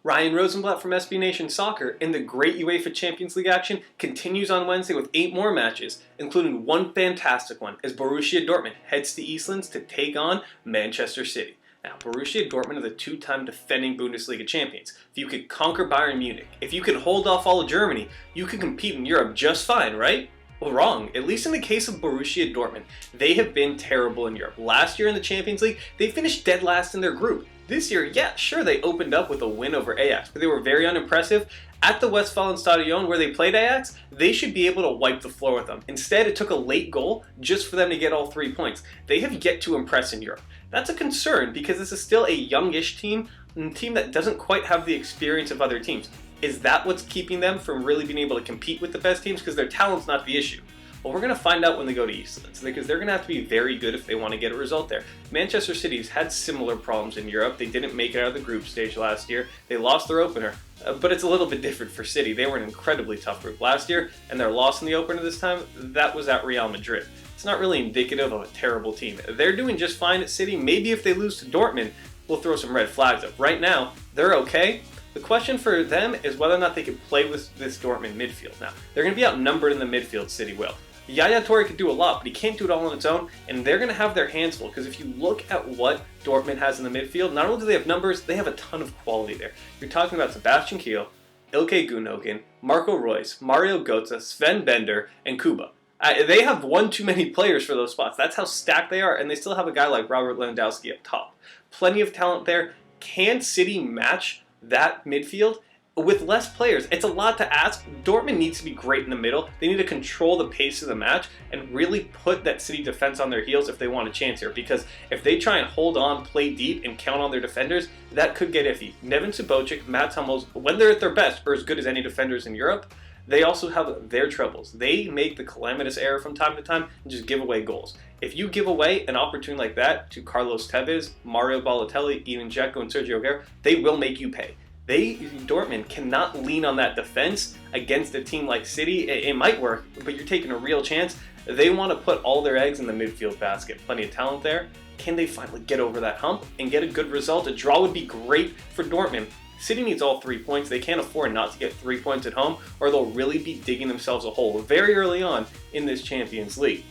Ryan Rosenblatt from SB Nation Soccer, and the great UEFA Champions League action continues on Wednesday with 8 more matches, including one fantastic one as Borussia Dortmund heads to Eastlands to take on Manchester City. Now, Borussia Dortmund are the 2-time defending Bundesliga champions. If you could conquer Bayern Munich, if you could hold off all of Germany, you could compete in Europe just fine, right? Well, wrong. At least in the case of Borussia Dortmund, they have been terrible in Europe. Last year in the Champions League, they finished dead last in their group. This year, yeah, sure, they opened up with a win over Ajax, but they were very unimpressive. At the Westfalenstadion where they played Ajax, they should be able to wipe the floor with them. Instead, it took a late goal just for them to get all 3 points. They have yet to impress in Europe. That's a concern because this is still a youngish team, and a team that doesn't quite have the experience of other teams. Is that what's keeping them from really being able to compete with the best teams? Because their talent's not the issue. Well, we're going to find out when they go to Eastlands, because they're going to have to be very good if they want to get a result there. Manchester City's had similar problems in Europe. They didn't make it out of the group stage last year. They lost their opener, but it's a little bit different for City. They were an incredibly tough group last year, and their loss in the opener this time, that was at Real Madrid. It's not really indicative of a terrible team. They're doing just fine at City. Maybe if they lose to Dortmund, we'll throw some red flags up. Right now, they're okay. The question for them is whether or not they can play with this Dortmund midfield. Now, they're going to be outnumbered in the midfield, City will. Yaya Toure could do a lot, but he can't do it all on its own, and they're going to have their hands full, because if you look at what Dortmund has in the midfield, not only do they have numbers, they have a ton of quality there. You're talking about Sebastian Kiel, Ilkay Gundogan, Marco Reus, Mario Götze, Sven Bender, and Kuba. They have one too many players for those spots. That's how stacked they are, and they still have a guy like Robert Lewandowski up top. Plenty of talent there. Can City match that midfield? With less players, it's a lot to ask. Dortmund needs to be great in the middle. They need to control the pace of the match and really put that City defense on their heels if they want a chance here. Because if they try and hold on, play deep, and count on their defenders, that could get iffy. Neven Subotic, Mats Hummels, when they're at their best, are as good as any defenders in Europe. They also have their troubles. They make the calamitous error from time to time and just give away goals. If you give away an opportunity like that to Carlos Tevez, Mario Balotelli, Edin Dzeko, and Sergio Aguero, they will make you pay. Dortmund cannot lean on that defense against a team like City. It might work, but you're taking a real chance. They want to put all their eggs in the midfield basket. Plenty of talent there. Can they finally get over that hump and get a good result? A draw would be great for Dortmund. City needs all 3 points. They can't afford not to get 3 points at home, or they'll really be digging themselves a hole very early on in this Champions League.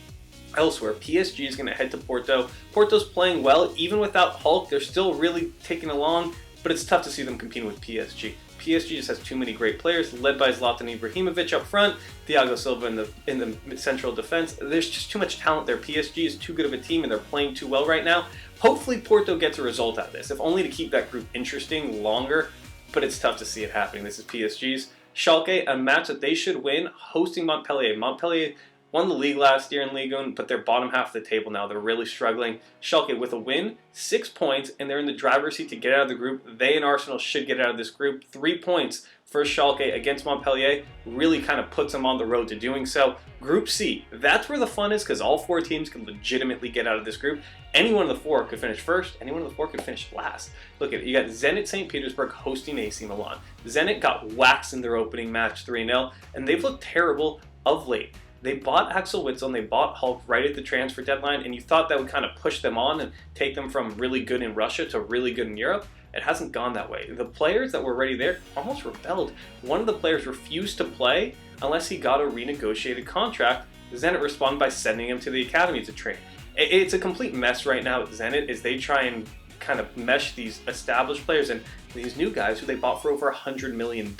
Elsewhere, PSG is going to head to Porto. Porto's playing well. Even without Hulk, they're still really ticking along. But it's tough to see them competing with PSG. PSG just has too many great players, led by Zlatan Ibrahimovic up front, Thiago Silva in the central defense. There's just too much talent there. PSG is too good of a team, and they're playing too well right now. Hopefully Porto gets a result out of this, if only to keep that group interesting longer, but it's tough to see it happening. This is PSG's. Schalke, a match that they should win, hosting Montpellier. Montpellier won the league last year in Ligue 1, but they're bottom half of the table now. They're really struggling. Schalke with a win, 6 points, and they're in the driver's seat to get out of the group. They and Arsenal should get out of this group. 3 points for Schalke against Montpellier really kind of puts them on the road to doing so. Group C, that's where the fun is, because all 4 teams can legitimately get out of this group. Any one of the 4 could finish first. Any one of the 4 could finish last. Look at it. You got Zenit St. Petersburg hosting AC Milan. Zenit got waxed in their opening match 3-0, and they've looked terrible of late. They bought Axel Witsel and they bought Hulk right at the transfer deadline, and you thought that would kind of push them on and take them from really good in Russia to really good in Europe. It hasn't gone that way. The players that were already there almost rebelled. One of the players refused to play unless he got a renegotiated contract. Zenit responded by sending him to the academy to train. It's a complete mess right now at Zenit as they try and kind of mesh these established players and these new guys who they bought for over $100 million.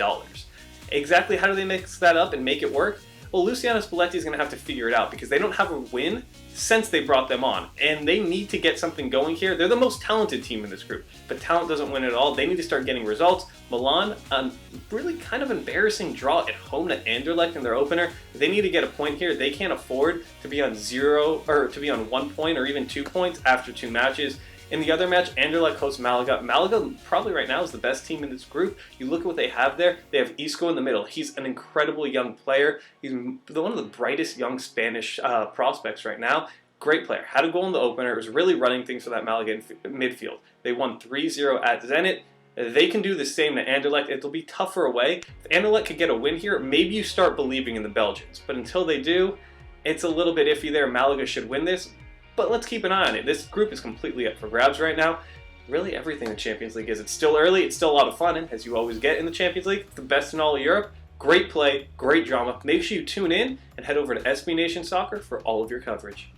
Exactly how do they mix that up and make it work? Well, Luciano Spalletti is going to have to figure it out because they don't have a win since they brought them on, and they need to get something going here. They're the most talented team in this group, but talent doesn't win at all. They need to start getting results. Milan, really kind of embarrassing draw at home to Anderlecht in their opener. They need to get a point here. They can't afford to be on 1 point or even 2 points after 2 matches. In the other match, Anderlecht hosts Malaga. Malaga probably right now is the best team in this group. You look at what they have there. They have Isco in the middle. He's an incredible young player. He's one of the brightest young Spanish prospects right now. Great player. Had a goal in the opener. It was really running things for that Malaga midfield. They won 3-0 at Zenit. They can do the same to Anderlecht. It'll be tougher away. If Anderlecht could get a win here, maybe you start believing in the Belgians. But until they do, it's a little bit iffy there. Malaga should win this. But let's keep an eye on it. This group is completely up for grabs right now. really everything the Champions League is. It's still early, it's still a lot of fun, and as you always get in the Champions League, the best in all of Europe. Great play, great drama. Make sure you tune in and head over to SB Nation Soccer for all of your coverage.